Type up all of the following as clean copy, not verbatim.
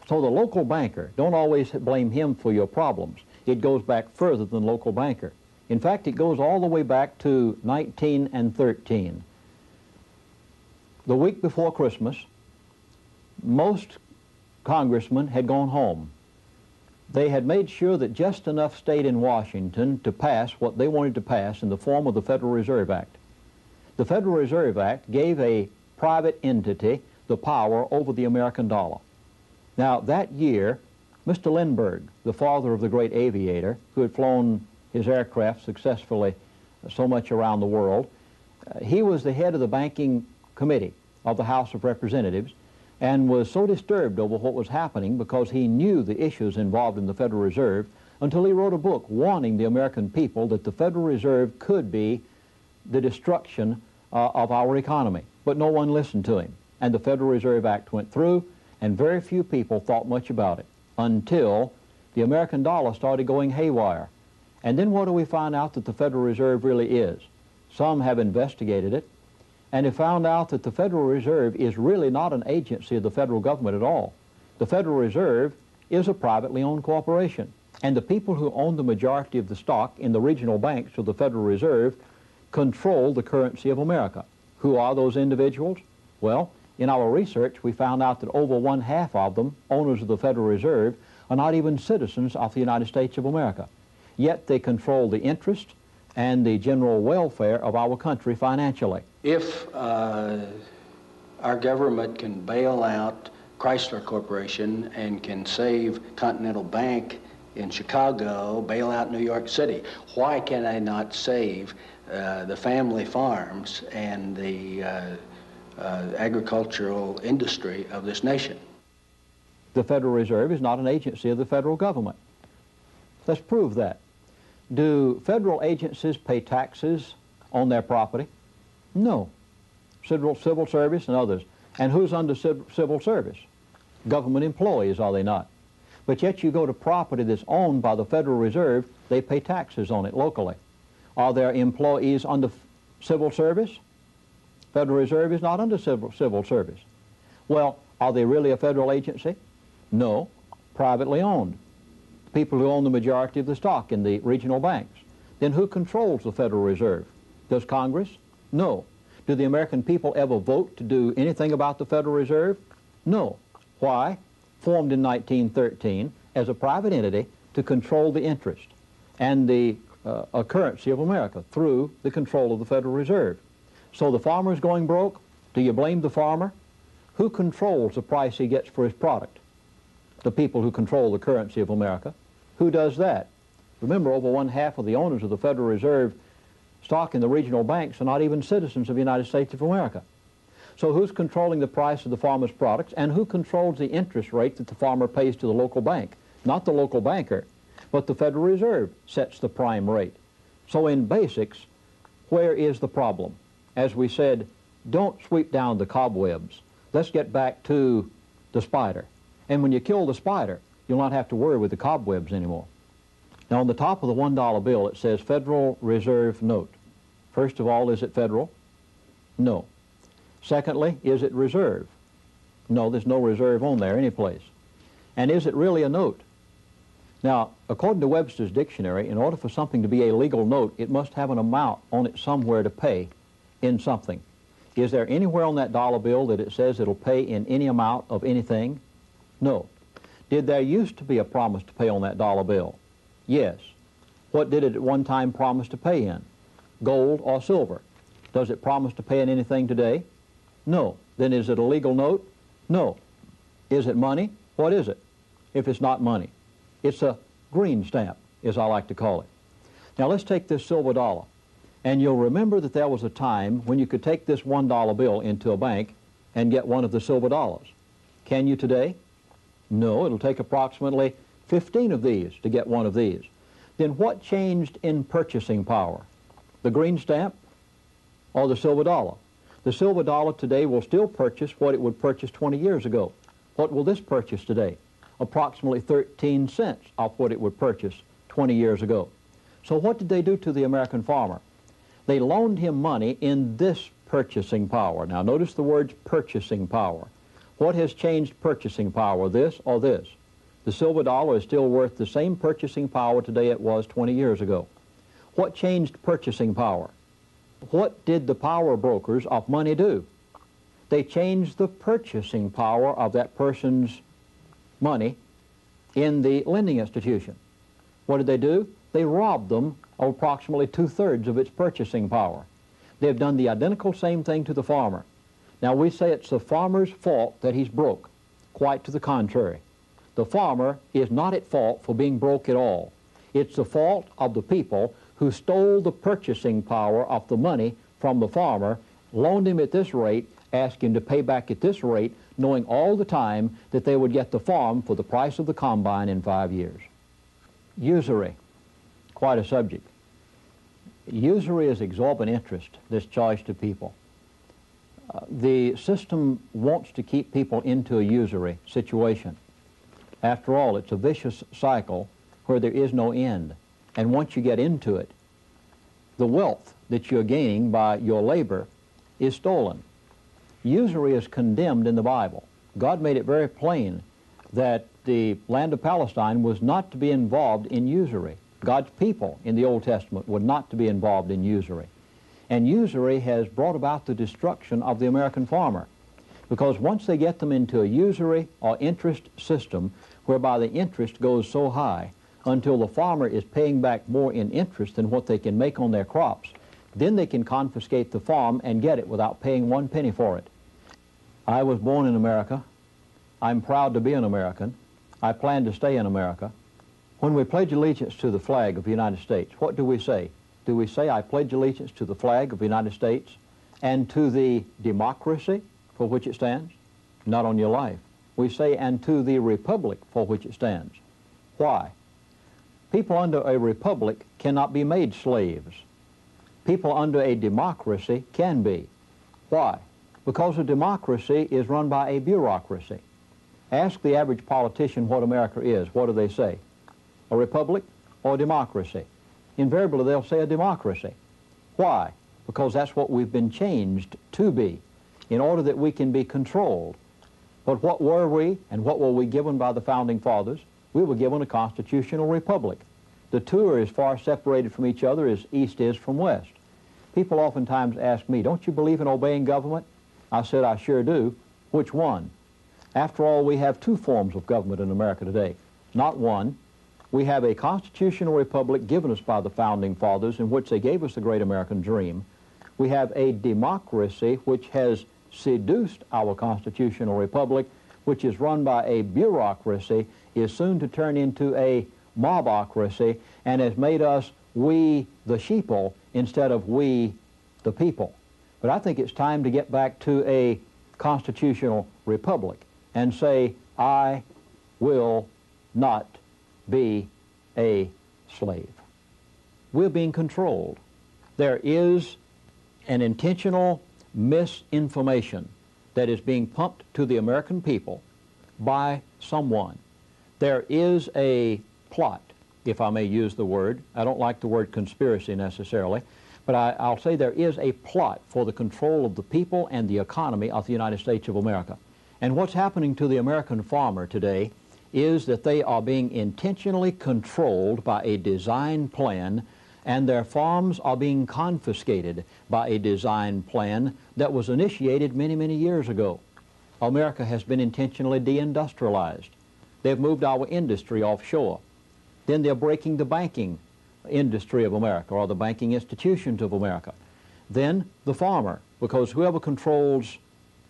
So the local banker, don't always blame him for your problems. It goes back further than local banker. In fact, it goes all the way back to 1913. The week before Christmas, most congressmen had gone home. They had made sure that just enough stayed in Washington to pass what they wanted to pass in the form of the Federal Reserve Act. The Federal Reserve Act gave a private entity the power over the American dollar. Now, that year, Mr. Lindbergh, the father of the great aviator, who had flown his aircraft successfully so much around the world, he was the head of the banking committee of the House of Representatives and was so disturbed over what was happening because he knew the issues involved in the Federal Reserve until he wrote a book warning the American people that the Federal Reserve could be the destruction of our economy. But no one listened to him. And the Federal Reserve Act went through, and very few people thought much about it until the American dollar started going haywire. And then what do we find out that the Federal Reserve really is? Some have investigated it, and have found out that the Federal Reserve is really not an agency of the federal government at all. The Federal Reserve is a privately owned corporation, and the people who own the majority of the stock in the regional banks of the Federal Reserve control the currency of America. Who are those individuals? Well, in our research, we found out that over 1/2 of them, owners of the Federal Reserve, are not even citizens of the United States of America. Yet they control the interest and the general welfare of our country financially. If our government can bail out Chrysler Corporation and can save Continental Bank in Chicago, bail out New York City, why can I not save the family farms and the agricultural industry of this nation? The Federal Reserve is not an agency of the federal government. Let's prove that. Do federal agencies pay taxes on their property? No. Civil service and others. And who's under civil service? Government employees, are they not? But yet you go to property that's owned by the Federal Reserve, they pay taxes on it locally. Are there employees under civil service? Federal Reserve is not under civil service. Well, are they really a federal agency? No. Privately owned. People who own the majority of the stock in the regional banks. Then who controls the Federal Reserve? Does Congress? No. Do the American people ever vote to do anything about the Federal Reserve? No. Why? Formed in 1913 as a private entity to control the interest and the currency of America through the control of the Federal Reserve. So the farmer's going broke. Do you blame the farmer? Who controls the price he gets for his product? The people who control the currency of America. Who does that? Remember, over 1/2 of the owners of the Federal Reserve stock in the regional banks are not even citizens of the United States of America. So who's controlling the price of the farmer's products, and who controls the interest rate that the farmer pays to the local bank? Not the local banker, but the Federal Reserve sets the prime rate. So in basics, where is the problem? As we said, don't sweep down the cobwebs. Let's get back to the spider. And when you kill the spider, you'll not have to worry with the cobwebs anymore. Now, on the top of the $1 bill, it says Federal Reserve Note. First of all, is it federal? No. Secondly, is it reserve? No, there's no reserve on there anyplace. And is it really a note? Now, according to Webster's dictionary, in order for something to be a legal note, it must have an amount on it somewhere to pay in something. Is there anywhere on that dollar bill that it says it'll pay in any amount of anything? No. Did there used to be a promise to pay on that dollar bill? Yes. What did it at one time promise to pay in? Gold or silver? Does it promise to pay in anything today? No. Then is it a legal note? No. Is it money? What is it? If it's not money, it's a green stamp, as I like to call it. Now let's take this silver dollar. And you'll remember that there was a time when you could take this $1 bill into a bank and get one of the silver dollars. Can you today? No, it'll take approximately 15 of these to get one of these. Then what changed in purchasing power? The green stamp or the silver dollar? The silver dollar today will still purchase what it would purchase 20 years ago. What will this purchase today? Approximately 13 cents of what it would purchase 20 years ago. So what did they do to the American farmer? They loaned him money in this purchasing power. Now notice the words purchasing power. What has changed purchasing power, this or this? The silver dollar is still worth the same purchasing power today it was 20 years ago. What changed purchasing power? What did the power brokers of money do? They changed the purchasing power of that person's money in the lending institution. What did they do? They robbed them of approximately 2/3 of its purchasing power. They've done the identical same thing to the farmer. Now we say it's the farmer's fault that he's broke. Quite to the contrary. The farmer is not at fault for being broke at all. It's the fault of the people who stole the purchasing power of the money from the farmer, loaned him at this rate, asked him to pay back at this rate, knowing all the time that they would get the farm for the price of the combine in 5 years. Usury, quite a subject. Usury is exorbitant interest that's charged to people. The system wants to keep people into a usury situation. After all, it's a vicious cycle where there is no end. And once you get into it, the wealth that you're gaining by your labor is stolen. Usury is condemned in the Bible. God made it very plain that the land of Palestine was not to be involved in usury. God's people in the Old Testament were not to be involved in usury. And usury has brought about the destruction of the American farmer, because once they get them into a usury or interest system whereby the interest goes so high until the farmer is paying back more in interest than what they can make on their crops, then they can confiscate the farm and get it without paying 1 penny for it. I was born in America. I'm proud to be an American. I plan to stay in America. When we pledge allegiance to the flag of the United States, what do we say? Do we say, I pledge allegiance to the flag of the United States and to the democracy for which it stands? Not on your life. We say, and to the republic for which it stands. Why? People under a republic cannot be made slaves. People under a democracy can be. Why? Because a democracy is run by a bureaucracy. Ask the average politician what America is. What do they say? A republic or a democracy? Invariably, they'll say a democracy. Why? Because that's what we've been changed to be, in order that we can be controlled. But what were we, and what were we given by the Founding Fathers? We were given a constitutional republic. The two are as far separated from each other as east is from west. People oftentimes ask me, don't you believe in obeying government? I said, I sure do. Which one? After all, we have two forms of government in America today, not one. We have a constitutional republic given us by the Founding Fathers, in which they gave us the great American dream. We have a democracy which has seduced our constitutional republic, which is run by a bureaucracy, is soon to turn into a mobocracy, and has made us we the sheeple instead of we the people. But I think it's time to get back to a constitutional republic and say, I will not be a slave. We're being controlled. There is an intentional misinformation that is being pumped to the American people by someone. There is a plot, if I may use the word. I don't like the word conspiracy necessarily, but I'll say there is a plot for the control of the people and the economy of the United States of America. And what's happening to the American farmer today is that they are being intentionally controlled by a design plan, and their farms are being confiscated by a design plan that was initiated many, many years ago. America has been intentionally deindustrialized. They've moved our industry offshore. Then they're breaking the banking industry of America, or the banking institutions of America. Then the farmer, because whoever controls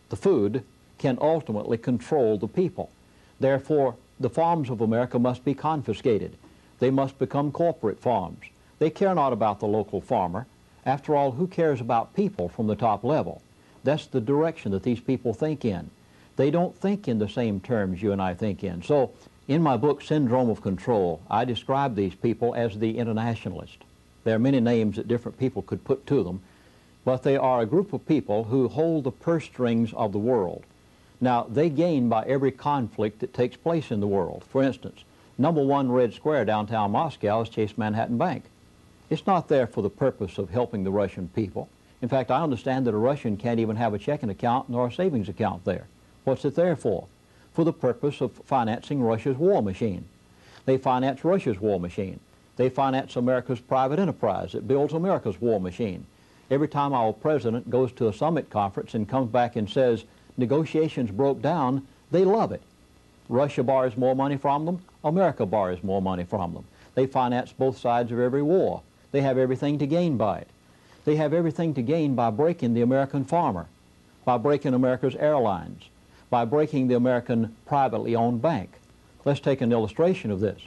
the food can ultimately control the people. Therefore, the farms of America must be confiscated. They must become corporate farms. They care not about the local farmer. After all, who cares about people from the top level? That's the direction that these people think in. They don't think in the same terms you and I think in. So, in my book, Syndrome of Control, I describe these people as the internationalist. There are many names that different people could put to them, but they are a group of people who hold the purse strings of the world. Now, they gain by every conflict that takes place in the world. For instance, #1 Red Square downtown Moscow is Chase Manhattan Bank. It's not there for the purpose of helping the Russian people. In fact, I understand that a Russian can't even have a checking account nor a savings account there. What's it there for? For the purpose of financing Russia's war machine. They finance Russia's war machine. They finance America's private enterprise that builds America's war machine. Every time our president goes to a summit conference and comes back and says negotiations broke down, they love it. Russia borrows more money from them, America borrows more money from them. They finance both sides of every war. They have everything to gain by it. They have everything to gain by breaking the American farmer, by breaking America's airlines, by breaking the American privately owned bank. Let's take an illustration of this.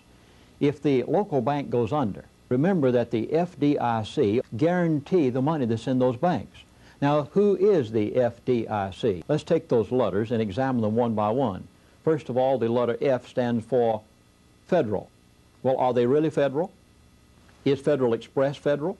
If the local bank goes under, remember that the FDIC guarantee the money that's in those banks. Now, who is the FDIC? Let's take those letters and examine them one by one. First of all, the letter F stands for federal. Well, are they really federal? Is Federal Express federal?